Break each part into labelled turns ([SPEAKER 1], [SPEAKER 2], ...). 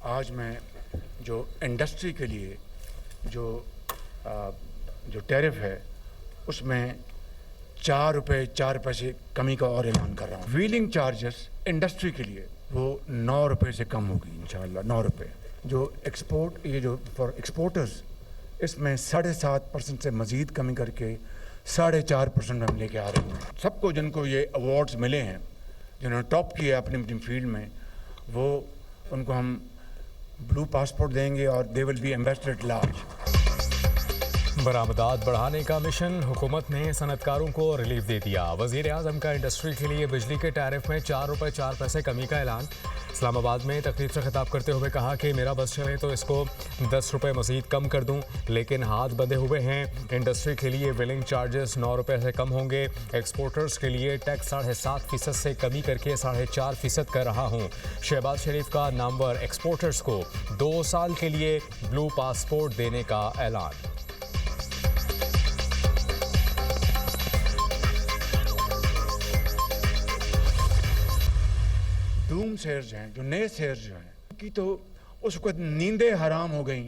[SPEAKER 1] आज मैं जो इंडस्ट्री के लिए जो टैरिफ है उसमें 4 रुपये 4 पैसे कमी का और ऐलान कर रहा हूँ। व्हीलिंग चार्जेस इंडस्ट्री के लिए वो 9 रुपये से कम होगी इंशाल्लाह, 9 रुपये। जो फॉर एक्सपोर्टर्स इसमें 7.5% से मज़ीद कमी करके 4.5% में हम लेके आ रहे हैं। सबको जिनको ये अवार्ड्स मिले हैं, जिन्होंने टॉप किया अपनी अपनी फील्ड में, वो उनको हम ब्लू पासपोर्ट देंगे और they will be ambassador at large.
[SPEAKER 2] बरामदात बढ़ाने का मिशन, हुकूमत ने सनतकारों को रिलीफ दे दिया। वज़ीर आज़म का इंडस्ट्री के लिए बिजली के टैरिफ में 4 रुपये 4 पैसे कमी का ऐलान। इस्लामाबाद में तकरीब से खिताब करते हुए कहा कि मेरा बस चले तो इसको 10 रुपये मज़ीद कम कर दूं, लेकिन हाथ बंधे हुए हैं। इंडस्ट्री के लिए बिलिंग चार्जेस 9 रुपये से कम होंगे। एक्सपोर्टर्स के लिए टैक्स 7.5% से कमी करके 4.5% कर रहा हूँ। शहबाज शरीफ का नामवर एक्सपोर्टर्स को 2 साल के लिए ब्लू पासपोर्ट देने का ऐलान।
[SPEAKER 1] डूम शेयर्स हैं, जो नए शेयर्स जो हैं, उनकी तो उसको नींदें हराम हो गई।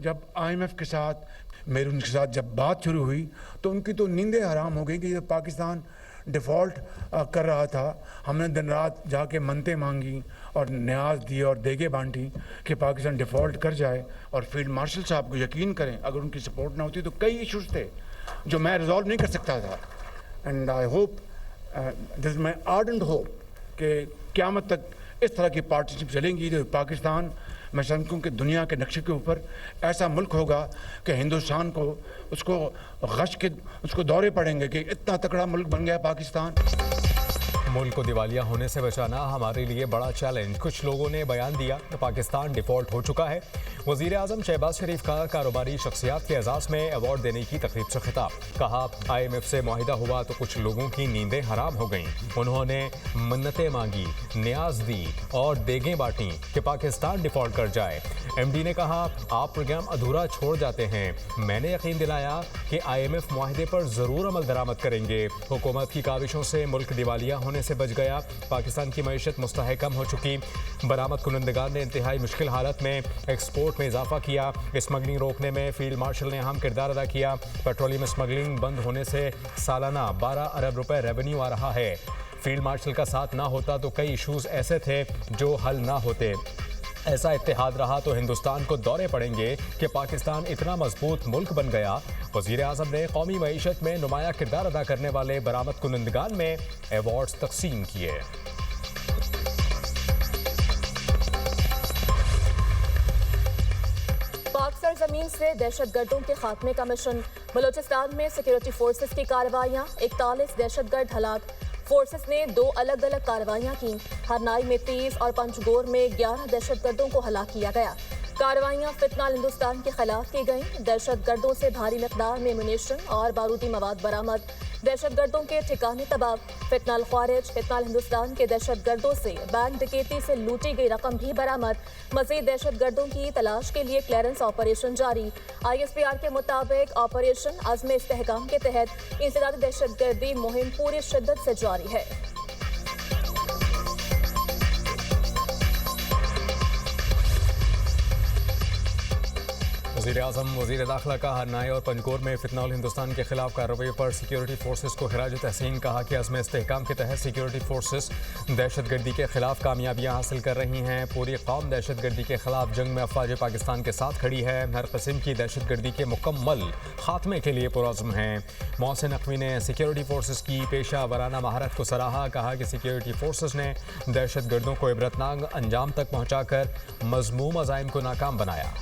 [SPEAKER 1] जब IMF के साथ उनके साथ जब बात शुरू हुई तो उनकी तो नींदें हराम हो गई कि जब पाकिस्तान डिफ़ॉल्ट कर रहा था, हमने दिन रात जाके मनते मांगी और न्याज दी और देगे बांटी कि पाकिस्तान डिफ़ॉल्ट कर जाए। और फील्ड मार्शल साहब को यकीन करें, अगर उनकी सपोर्ट ना होती तो कई इशूज़ थे जो मैं रिजॉल्व नहीं कर सकता था। And I hope, this is my ardent hope कि क़यामत तक इस तरह की पार्टनरशिप चलेंगी जो पाकिस्तान, मैं समझता हूँ कि दुनिया के नक्शे के ऊपर ऐसा मुल्क होगा कि हिंदुस्तान को उसको दौरे पड़ेंगे कि इतना तगड़ा मुल्क बन गया पाकिस्तान।
[SPEAKER 2] मुल्क को दिवालिया होने से बचाना हमारे लिए बड़ा चैलेंज। कुछ लोगों ने बयान दिया कि पाकिस्तान डिफ़ॉल्ट हो चुका है। वज़ीर आज़म शहबाज शरीफ का कारोबारी शख्सियात के एजाज़ में अवार्ड देने की तकरीब से खिताब। कहा IMF से मुआहिदा हुआ तो कुछ लोगों की नींदें हराम हो गईं। उन्होंने मन्नतें मांगी, न्याज दी और देगें बांटी कि पाकिस्तान डिफ़ॉल्ट कर जाए। MD ने कहा आप प्रोग्राम अधूरा छोड़ जाते हैं। मैंने यकीन दिलाया कि IMF मुआहिदे पर ज़रूर अमल दरामद करेंगे। हुकूमत की काविशों से मुल्क दिवालिया होने से बच गया। पाकिस्तान की मईशत मुस्तहकम हो चुकी। बरामद कुनंदगान ने इंतहाई मुश्किल हालत में एक्सपोर्ट में इजाफा किया। स्मगलिंग रोकने में फील्ड मार्शल ने अहम किरदार अदा किया। पेट्रोलियम स्मगलिंग बंद होने से सालाना 12 अरब रुपए रेवेन्यू आ रहा है। फील्ड मार्शल का साथ ना होता तो कई इशूज़ ऐसे थे जो हल ना होते। ऐसा इत्तेहाद रहा तो हिंदुस्तान को दौरे पड़ेंगे कि पाकिस्तान इतना मजबूत मुल्क बन गया। वज़ीर आज़म ने कौमी मईशत में नुमाया किरदार अदा करने वाले बरामद कुनंदगान में अवार्ड्स तकसीम किए।
[SPEAKER 3] पाक सरजमीन से दहशतगर्दों के खात्मे का मिशन। बलोचिस्तान में सिक्योरिटी फोर्सेस की कार्रवाइयाँ, 41 दहशतगर्द हलाक। फोर्सेस ने 2 अलग अलग कार्रवाइयाँ की। हरनाई में 30 और पंचगोर में 11 दहशतगर्दों को हलाक किया गया। कार्रवाइयाँ फितनाल हिंदुस्तान के खिलाफ की गईं। दहशतगर्दों से भारी मिकदार में मुनीशन और बारूदी मवाद बरामद। दहशतगर्दों के ठिकाने तबाह। फितनाल ख्वारिज, फितनाल हिंदुस्तान के दहशतगर्दों से बैंक डकैती से लूटी गई रकम भी बरामद। मजीद दहशतगर्दों की तलाश के लिए क्लियरेंस ऑपरेशन जारी। ISPR के मुताबिक ऑपरेशन अज़्म इस्तेहकाम के तहत इंसदादी दहशतगर्दी मुहिम पूरी शिद्दत से जारी है।
[SPEAKER 2] वज़ीर आज़म वज़ीर दाखिला का हरनाई और पंजगोर में फितनाल हिंदुस्तान के खिलाफ कार्रवाई पर सिक्योरिटी फोर्सेस को खिराज तहसीन। कहा कि अज़्म इस्तेहकाम के तहत सिक्योरिटी फोर्सेस दहशतगर्दी के खिलाफ कामयाबियाँ हासिल कर रही हैं। पूरी कौम दहशतगर्दी के खिलाफ जंग में अफवाज पाकिस्तान के साथ खड़ी है। हर किस्म की दहशतगर्दी के मुकम्मल खात्मे के लिए पुरज़्म हैं। मोहसिन नकवी ने सिक्योरिटी फोर्सेस की पेशा वराना महारत को सराहा। कहा कि सिक्योरिटी फोर्सेस ने दहशतगर्दों को इबरतनाक अंजाम तक पहुँचा कर मज़मूम अज़ाइम को नाकाम बनाया।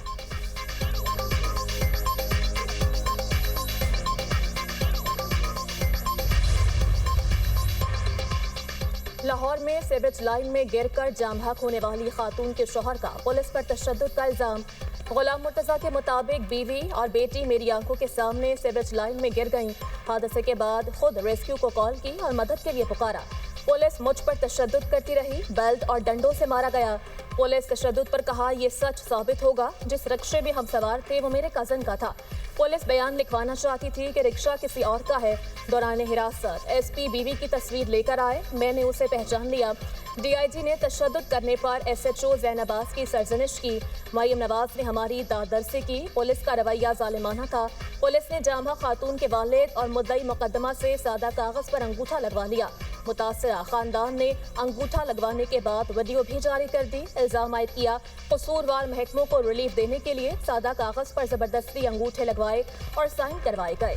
[SPEAKER 3] लाहौर में सेवेज लाइन में गिरकर जाम हक होने वाली खातून के शौहर का पुलिस पर तशद्दुद का इल्जाम। गुलाम मुर्तज़ा के मुताबिक बीवी और बेटी मेरी आंखों के सामने सेवेज लाइन में गिर गईं। हादसे के बाद खुद रेस्क्यू को कॉल की और मदद के लिए पुकारा। पुलिस मुझ पर तशद्दुद करती रही, बेल्ट और डंडों से मारा गया। पुलिस तशद्दुद पर कहा यह सच साबित होगा, जिस रिक्शे में हम सवार थे वो मेरे कजन का था। पुलिस बयान लिखवाना चाहती थी कि रिक्शा किसी और का है। दौरान हिरासत एसपी बीवी की तस्वीर लेकर आए, मैंने उसे पहचान लिया। डीआईजी ने तशद्दुद करने पर एसएचओ ज़ैनबाज की सरजनिश की। मरियम नवाज ने हमारी दादरसी की। पुलिस का रवैया जालिमाना था। पुलिस ने जामा खातून के वालिद और मुद्दई मुकदमा से सादा कागज पर अंगूठा लगवा लिया। मुतासरा खानदान ने अंगूठा लगवाने के बाद वीडियो भी जारी कर दी। इल्जाम आयद किया कसूरवार महकमों को रिलीफ देने के लिए सादा कागज पर जबरदस्ती अंगूठे लगवाए और साइन करवाए गए।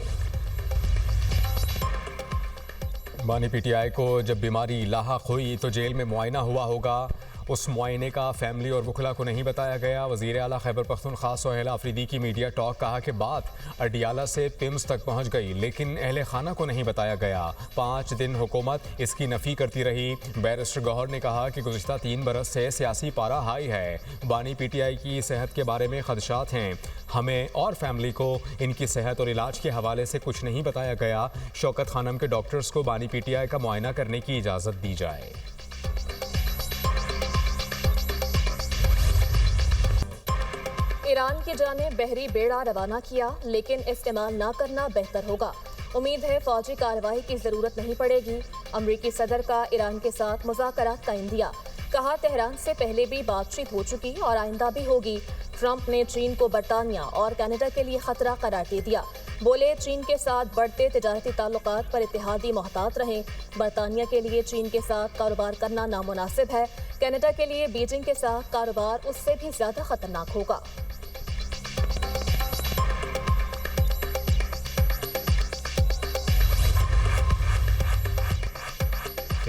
[SPEAKER 2] बानी पीटीआई को जब बीमारी लाहक हुई तो जेल में मुआयना हुआ होगा। उस मुआयने का फैमिली और वकला को नहीं बताया गया। वज़ीर आला खैबर पख्तूनख्वा सोहेल आफरीदी की मीडिया टॉक कहा कि बात अडियाला से पिम्स तक पहुंच गई, लेकिन अहले खाना को नहीं बताया गया। 5 दिन हुकूमत इसकी नफ़ी करती रही। बैरिस्टर गौहर ने कहा कि गुज़िश्ता 3 बरस से सियासी पारा हाई है। बानी पीटीआई की सेहत के बारे में खदशात हैं। हमें और फैमिली को इनकी सेहत और इलाज के हवाले से कुछ नहीं बताया गया। शौकत खानम के डॉक्टर्स को बानी पीटीआई का मुआयना करने की इजाज़त दी जाए।
[SPEAKER 3] ईरान की जाने बहरी बेड़ा रवाना किया, लेकिन इस्तेमाल ना करना बेहतर होगा। उम्मीद है फौजी कार्रवाई की जरूरत नहीं पड़ेगी। अमरीकी सदर का ईरान के साथ मुज़ाकरात का इंदिया। कहा तेहरान से पहले भी बातचीत हो चुकी और आइंदा भी होगी। ट्रंप ने चीन को बरतानिया और कनाडा के लिए खतरा करार दे दिया। बोले चीन के साथ बढ़ते तिजारती ताल्लुकात पर इत्तेहादी मोहतात रहें। बरतानिया के लिए चीन के साथ कारोबार करना नामुनासिब है। कनाडा के लिए बीजिंग के साथ कारोबार उससे भी ज्यादा खतरनाक होगा।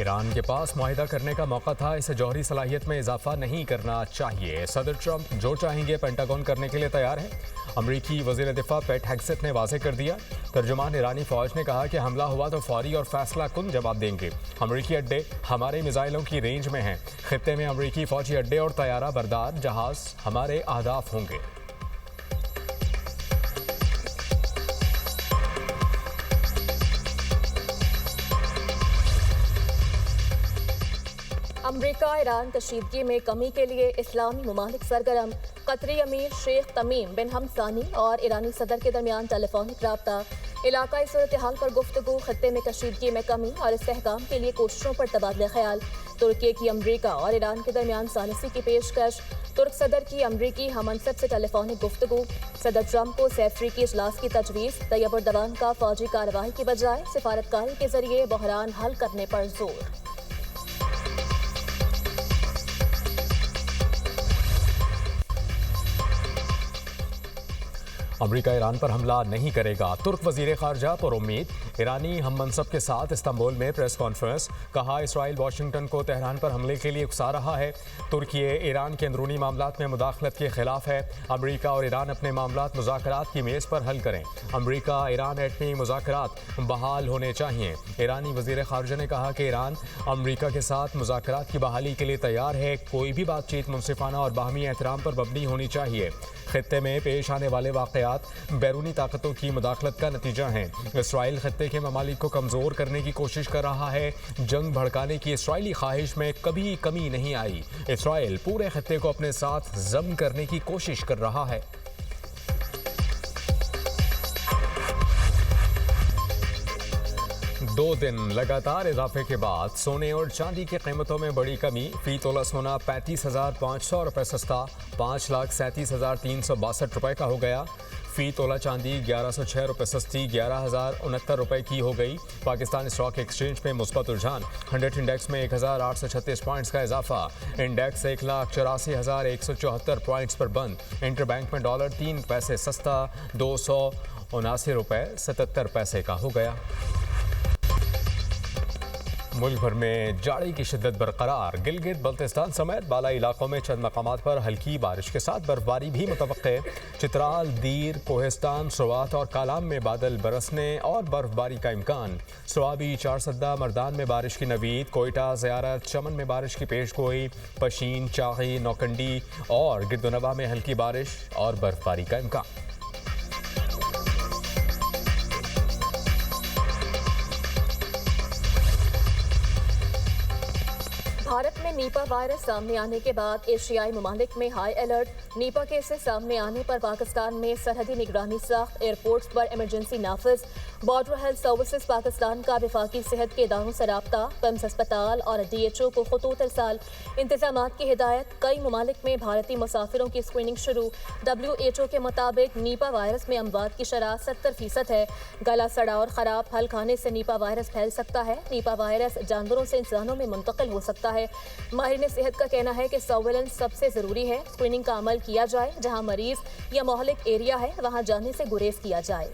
[SPEAKER 2] ईरान के पास मुआहिदा करने का मौका था, इसे जौहरी सलाहियत में इजाफा नहीं करना चाहिए। सदर ट्रंप जो चाहेंगे पेंटागन करने के लिए तैयार है। अमरीकी वज़ीर दिफा पेट हेग्सेट ने वाज़ेह कर दिया। तर्जुमान ईरानी फ़ौज ने कहा कि हमला हुआ तो फौरी और फैसला कुन जवाब देंगे। अमरीकी अड्डे हमारे मिसाइलों की रेंज में हैं। खित्ते में अमरीकी फ़ौजी अड्डे और तैयारा बरदार जहाज़ हमारे अहदाफ होंगे।
[SPEAKER 3] अमरीका ईरान कशीदगी में कमी के लिए इस्लामी ममालिक सरगर्म। कतरी अमीर शेख तमीम बिन हमसानी और ईरानी सदर के दरमियान टेलीफोनिक रब्ता। इलाकाई सूरत हाल पर गुफ्तगू। खत्ते में कशीदगी में कमी और इस्तेहकाम के लिए कोशिशों पर तबादला ख्याल। तुर्की की अमरीका और ईरान के दरमियान सालिसी की पेशकश। तुर्क सदर की अमरीकी हमनसब से टेलीफोनिक गुफ्तगू। सदर ट्रंप को सैफरी की इजलास की तजवीज़। तैयब उर्दवान का फौजी कार्रवाई की बजाय सिफारतकारी के जरिए बहरान हल करने पर जोर।
[SPEAKER 2] अमरीका ईरान पर हमला नहीं करेगा, तुर्क वजीर खारजा पर उम्मीद। ईरानी हम मनसब के साथ इस्तांबुल में प्रेस कॉन्फ्रेंस। कहा इसराइल वाशिंगटन को तेहरान पर हमले के लिए उकसा रहा है। तुर्की ईरान के अंदरूनी मामलात में मुदाखलत के खिलाफ है। अमरीका और ईरान अपने मामलात मुज़ाकरात की मेज़ पर हल करें। अमरीका ईरान एटमी मुज़ाकरात बहाल होने चाहिए। ईरानी वजीर खारजा ने कहा कि ईरान अमरीका के साथ मुज़ाकरात की बहाली के लिए तैयार है। कोई भी बातचीत मुनसिफाना और बाहमी एहतराम पर मबनी होनी चाहिए। खित्ते में पेश आने वाले वाक़यात बैरूनी ताकतों की मुदाखलत का नतीजा है। इसराइल खित्ते के ममालिक को कमज़ोर करने की कोशिश कर रहा है। जंग भड़काने की इसराइली ख्वाहिश में कभी कमी नहीं आई। इसराइल पूरे खित्ते को अपने साथ जम करने की कोशिश कर रहा है। दो दिन लगातार इजाफे के बाद सोने और चांदी की कीमतों में बड़ी कमी। फी तोला सोना 35,500 रुपये सस्ता 5,37,362 रुपये का हो गया। फी तोला चांदी 1,106 रुपये सस्ती 11,069 रुपये की हो गई। पाकिस्तान स्टॉक एक्सचेंज में मुस्बत रुझान। 100 इंडेक्स में 1,836 पॉइंट्स का इजाफा। इंडेक्स 1,84,174 पॉइंट्स पर बंद। इंटरबैंक में डॉलर 3 पैसे सस्ता 279 रुपये 77 पैसे का हो गया। मुल्क भर में जाड़े की शिद्दत बरकरार। गिलगित बल्तिस्तान समेत बालाई इलाकों में चंद मकामात पर हल्की बारिश के साथ बर्फबारी भी मुतवक्के। चित्राल, दीर, कोहिस्तान, सवात और कालाम में बादल बरसने और बर्फबारी का इम्कान। सवाबी, चारसद्दा, मर्दान में बारिश की नवीद। कोयटा, ज़ियारत, चमन में बारिश की पेशगोई। पशीन, चाही, नौकंडी और गिरदोनवा में हल्की बारिश और बर्फबारी का इम्कान।
[SPEAKER 3] भारत में नीपा वायरस सामने आने के बाद एशियाई ममालिक में हाई अलर्ट। नीपा केसेस सामने आने पर पाकिस्तान में सरहदी निगरानी साख्त, एयरपोर्ट्स पर इमरजेंसी नाफिज। बॉर्डर हेल्थ सर्विसेज पाकिस्तान का वफाकी सेहत के इदारों से राब्ता, पिम्स अस्पताल और DHO को खतूत इरसाल। इंतजामात की हिदायत, कई ममालिक में भारतीय मुसाफिरों की स्क्रीनिंग शुरू। WHO के मुताबिक नीपा वायरस में अमवात की शरह 70% है। गला सड़ा और ख़राब फल खाने से नीपा वायरस फैल सकता है। नीपा वायरस जानवरों से इंसानों में मुंतकिल हो सकता है। माहिरीन सेहत का कहना है कि सर्वेलेंस सबसे ज़रूरी है। स्क्रीनिंग का अमल किया जाए। जहां मरीज या मोहलिक एरिया है वहां जाने से गुरेज किया जाए।